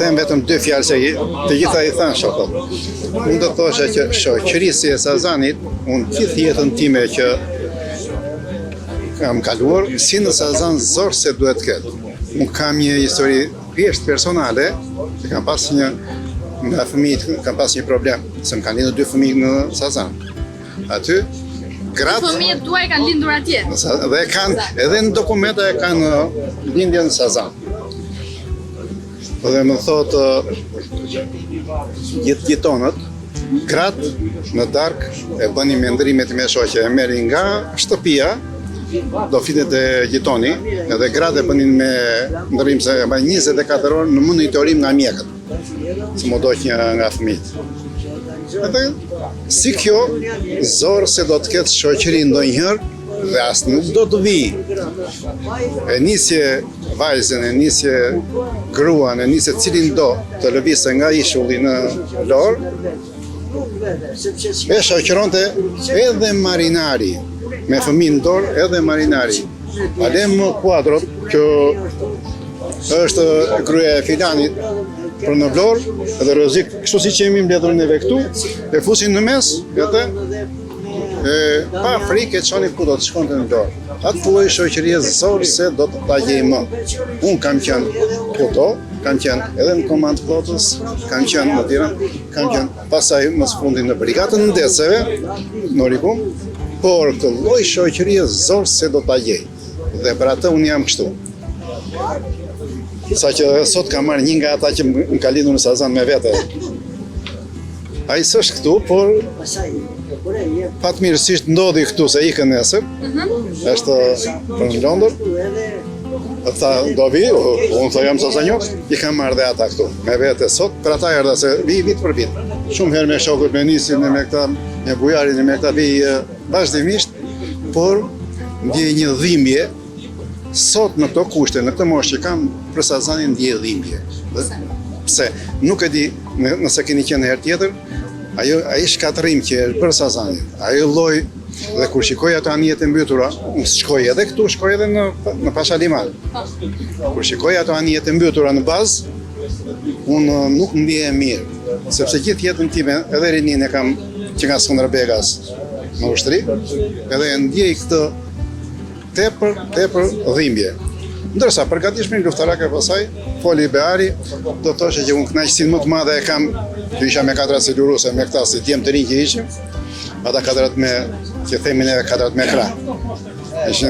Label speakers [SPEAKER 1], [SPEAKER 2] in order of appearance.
[SPEAKER 1] them vetëm 2 fjalë se të gjitha i thanë shokët. Unë do thosha që shoqërisë e Sazanit, unë gjithë jetën time që kam kaluar, si në Sazan zorë se duhet të ketë. Unë kam një histori thjesht personale, që kam pas nga fëmijët kam pas një problem, se më kanë lindur 2 fëmijë në Sazan. Aty gratë
[SPEAKER 2] fëmijët tuaj kanë lindur atje.
[SPEAKER 1] Dhe kanë edhe në dokumenta e kanë lindjen në Sazan. Dhe më thotë jetonët, gratë në darkë e bëni me ndërimet me shoqe, e merrin nga shtëpia, do fitet e jetoni, edhe gratë e bënin me ndërim se 24 orë në monitorim nga mjekët, se më dojtë një nga fëmijët. Edhe si kjo, zorë se do të ketë shoqëri ndonjëherë dhe asë nuk do të vi. E nisje vajzën, e nisje gruan, e nisje cilin do të lëvise nga ishulli në lorë, e shoqëronte edhe marinari, me fëmijë në dorë edhe marinari. Alem Kuadrot, që është krye e filanit për në Vlorë, edhe rrezik, kështu si që jemi mbledhur neve këtu, e fusin në mes, pa frikë e çonin ku do të shkonte në Vlorë. Atë thuaj shoqëria zorë se do të ta gjej më. Unë kam qenë këto, kam qenë edhe në komandë flotës, kam qenë në Tiranë, kam qenë pasaj më së fundi në brigatën në Ndeceve, në Orikum, por këtë lloj shoqërie zorë se do ta gjej. Dhe për atë unë jam kështu. Sa që sot ka marrë një nga ata që më ka lindur në Sazan me vete. Ai s'është këtu, por fatmirësisht ndodhi këtu se ikën nesër. Është për në Londër. Tha do vi, unë tha jam Sazanjo, i kam marrë dhe ata këtu me vete sot, për ata erdha se vi vit për vit. Shumë herë me shokët, me nisin, me këta, me bujarin, me këta vi vazhdimisht, por ndjej një dhimbje. Sot në këto kushte, në këtë moshë që kam për Sazanin ndjej dhimbje. Pse? Nuk e di nëse keni qenë herë tjetër, ai shkatërrim që për Sazanin, ai lloj dhe kur shikoj ato anijet e mbytura, unë shkoj edhe këtu, shkoj edhe në Pasha Liman. Kur shikoj ato anijet e mbytura në bazë, unë nuk ndihem mirë, sepse gjithë jetën time, edhe rinin e kam që nga Skënderbegas në ushtri, edhe ndjej këtë tepër dhimbje. Ndërsa përgatishmën luftarake pasaj, foli Beari, do thoshe që unë kënaqësinë më të madhe e kam, që isha me kadrat selurose, me këta si djemë të rinj që ishim, ata kadrat me, që themin e kadrat me krah.